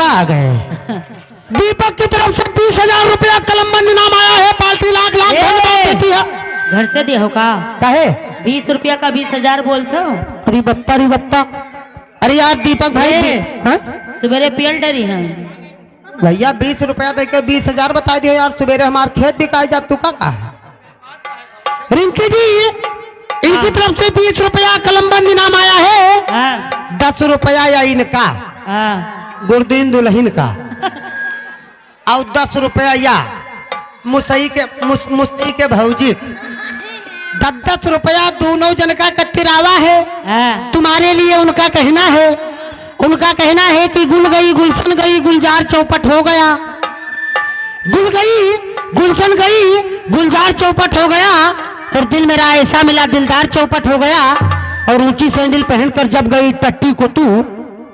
आ गए। दीपक की तरफ से 20,000 रुपया कलमबंद इनाम आया है। पार्टी लाख लाख धन्यवाद देती है। घर से दिया हो का कहे 20 रुपया का 20,000 बोलते हो। अरे बप्पा अरे यार दीपक भाई सवेरे पियल डरी है भैया 20 रुपया देके 20,000 बता दियो यार। सवेरे हमारे खेत दिखाई जा तू का है। रिंकी जी इनकी तरफ से 20 रुपया कलमबंद इनाम आया है। 10 रुपया या इनका गुरदीन दुल्हन का और 10 रुपया या मुसई के भौजी 10 रुपया दोनों जन का कतिरावा है। तुम्हारे लिए उनका कहना है। उनका कहना है कि गुल गई गुलशन गई गुलजार चौपट हो गया। गुल गई गुलशन गई गुलजार चौपट हो गया और दिल मेरा ऐसा मिला दिलदार चौपट हो गया। और ऊंची सैंडल पहनकर जब गई टट्टी को तू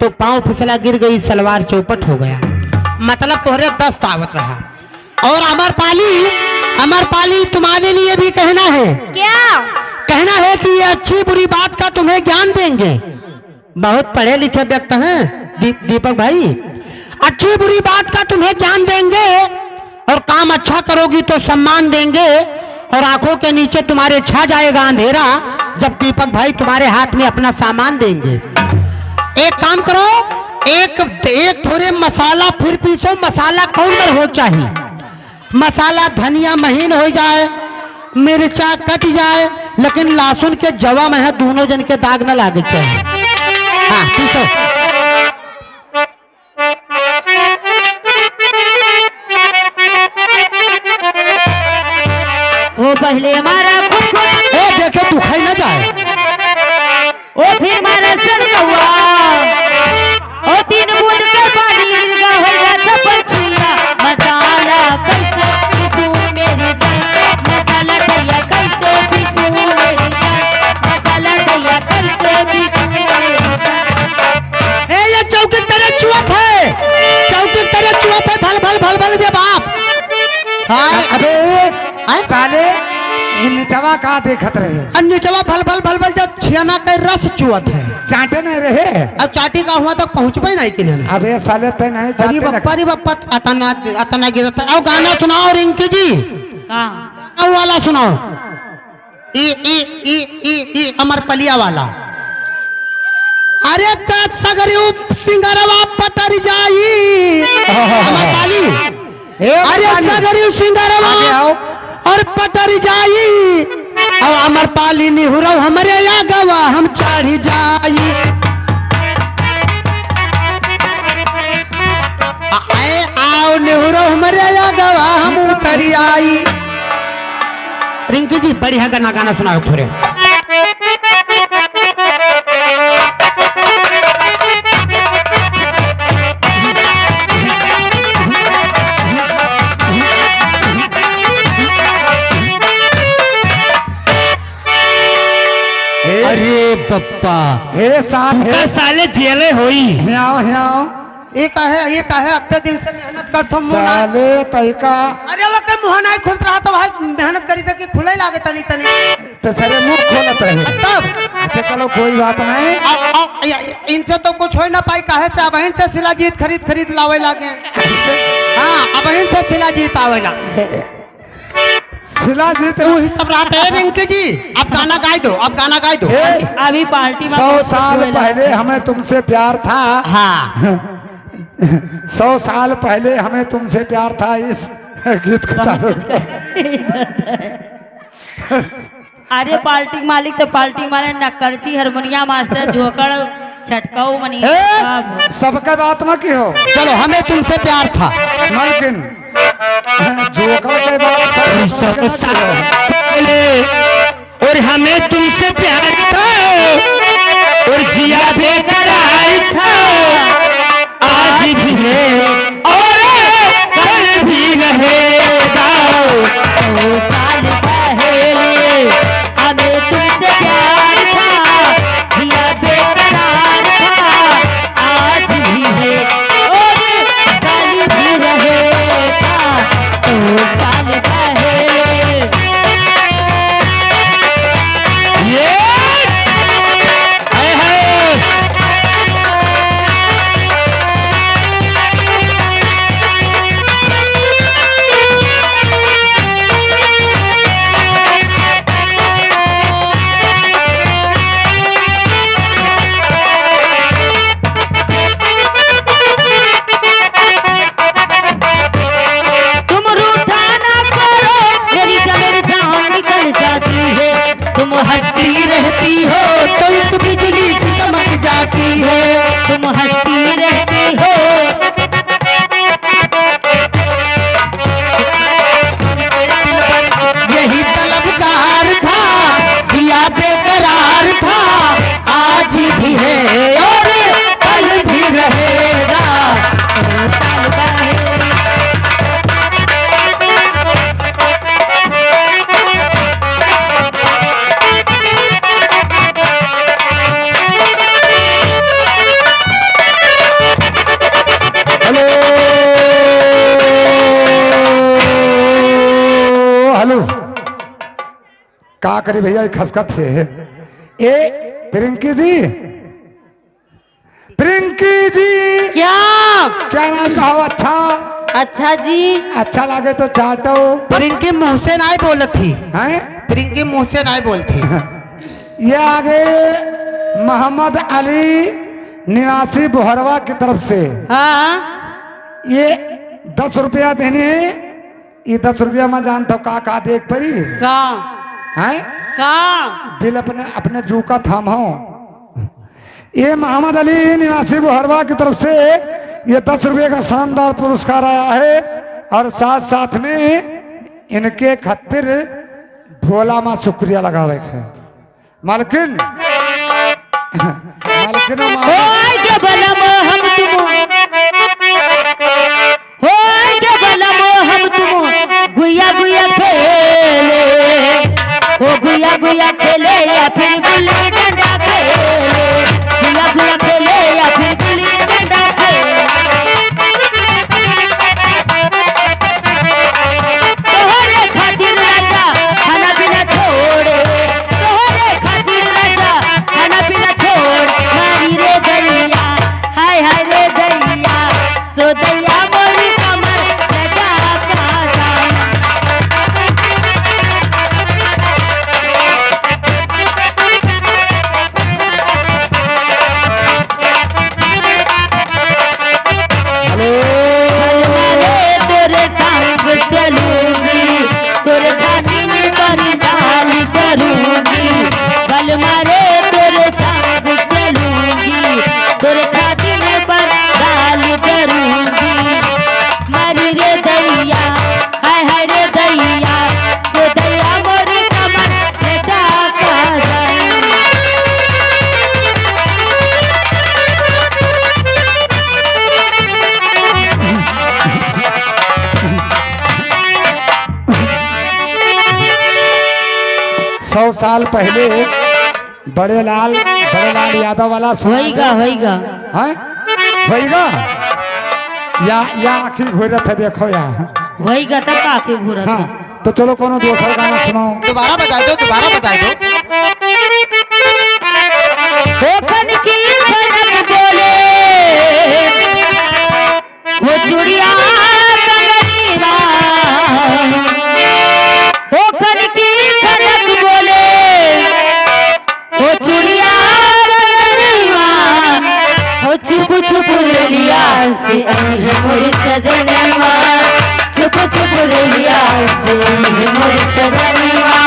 तो पांव फिसला गिर गई सलवार चौपट हो गया। मतलब तोहरे 10 तावत रहा। और अमर पाली तुम्हारे लिए भी कहना है। क्या कहना है कि ये अच्छी बुरी बात का तुम्हें ज्ञान देंगे। बहुत पढ़े लिखे व्यक्ति हैं दीपक भाई। अच्छी बुरी बात का तुम्हें ज्ञान देंगे और काम अच्छा करोगी तो सम्मान देंगे और आंखों के नीचे तुम्हारे छा जाएगा अंधेरा जब दीपक भाई तुम्हारे हाथ में अपना सामान देंगे। एक काम करो एक थोड़े मसाला फिर पीसो। मसाला कौन बर हो चाहिए। मसाला धनिया महीन हो जाए मिर्चा कट जाए लेकिन लहसुन के जवा में है दोनों जन के दाग न लागे चाहिए। हाँ पीसो। वो पहले हमारा देखे तू खाई ना जाए। ओ फिर हमारा सर हुआ ओ 3 बूंद से पानी लगा होगा छपछिया। मसाला कैसे पीसूं मेरी जान। मसाला दैया कैसे पीसूं मेरी जान। मसाला दैया कैसे पीसूं मेरी जान। ये चौकी तरह चुअत है। चौकी तरह चुअत है। भल भल भल भल बे बाप। अबे साले नीचवा का देखत रहे। नीचवा भल भल भल भल जब छियाना का रस चुअत है। चाटे नहीं रहे। अब चाटी का हुआ तक पहुँच पाई नहीं कि नहीं। अबे साले ते नहीं चाटे बप्पा अतना गिरता। और गाना सुनाओ रिंकी जी। कहाँ वाला सुनाओ। ई अमर पलिया वाला। अरे सगरी सिंगरवा पटर जाई अमर पाली। अरे सगरी सिंगरवा और पटर जाई अब अमर पाली निहुरव हमरे या गवा हम चढ़ी जाई। आओ निहुरव हमरे या गवा हम उतरी आई। रिंकी जी बढ़िया गाना सुनाओ थोड़े। अरे पप्पा साले जेले होई। एक है अत्ते दिन से मेहनत करथो साले तैका। अरे वो के मुंह नहीं खुल रहा तो भाई मेहनत करी तक खुले लागे तनी तो सारे मुंह खोलत रहे तब। अच्छा चलो कोई बात नहीं। इनसे तो कुछ हो ना पाई। काहे से अब से शिलाजीत खरीद लावे लागे। हाँ अब से शिलाजीत आवेला। शिलाजीत तू ही सब रात है रिंकी जी। अब गाना गाई दो। अभी पार्टी में 100 साल पहले हमें तुमसे प्यार था। हाँ 100 साल पहले हमें तुमसे प्यार था। इस गीत को चालू। अरे पार्टी मालिक तो पार्टी मालिक नक्करची हारमोनिया मास्टर जोकर छटकाऊ मनी सबका बात न की हो। चलो हमें तुमसे प्यार था लेकिन जोकर के बात और हमें तुमसे प्यार था और जिया बेकरार था। आज भी है और कल भी रहेगा। 100 साल पहले हमें तुमसे प्यार था। जिया बेकरार था। आज भी है और कल भी रहेगा। 100 साल पहले ये का करी भैया, खसकत है। ए प्रिंकी जी, प्रिंकी जी, क्या क्या ना कहो? अच्छा अच्छा जी, अच्छा लगे तो चाटो। प्रिंकी मुंह से नहीं बोलत थी, हैं? प्रिंकी मुंह से नहीं बोलती। ये आगे मोहम्मद अली निवासी बोहरवा की तरफ से हाँ ये 10 रुपया देने हैं। ये 10 रुपया मैं जानता हूँ का देख परी का है। का दिल अपने अपने जू का थाम हो। ये मोहम्मद अली निवासी बोहरवा की तरफ से ये 10 रुपये का शानदार पुरस्कार आया है, और साथ साथ में इनके खातिर भोला माँ शुक्रिया लगावे है। मालकिन मालकिन होय के बलम हम तुम, होय के बलम हम तुम, गुया गुया खेले, ओ गुया गुया खेले या फिर गुल्ली डंडा खेले, गुया गुया खेले या फिर गुल्ली डंडा खेले। तोहरे खातिर राजा खाना पीना छोड़े, तोहरे खातिर राजा खाना पीना छोड़, मारी रे दैया, हाय हाय रे दैया, सो दैया मोरी कमर लगा का जान। मारे तेरे संग चलूंगी, तेरे छाती में बड़ी डाल करूंगी, बल मारे तेरे संग चलूंगी, तेरे छाती में बड़ी डाल करूंगी, मारी रे दैया, हाय हाय रे दैया, सो दैया मोरी कमर ले जा का जाए। सौ साल पहले बड़े लाल यादव वाला होइगा होइगा है होइगा या आखिर घोरत है देखो या। होइगा तब काके घूरा था। हाँ तो चलो कोनो दूसरा गाना सुनाओ। दोबारा बजा दो, दोबारा बजा दो। होखन की खनक बोले, वो चुड़िया कंगनीवा, होखन की खनक बोले, वो चुड़िया कंगनीवा, हो चुप चुप रेलिया से आई है मोरी सजनवा, चुप चुप रेलिया से आई है मोरी सजनवा।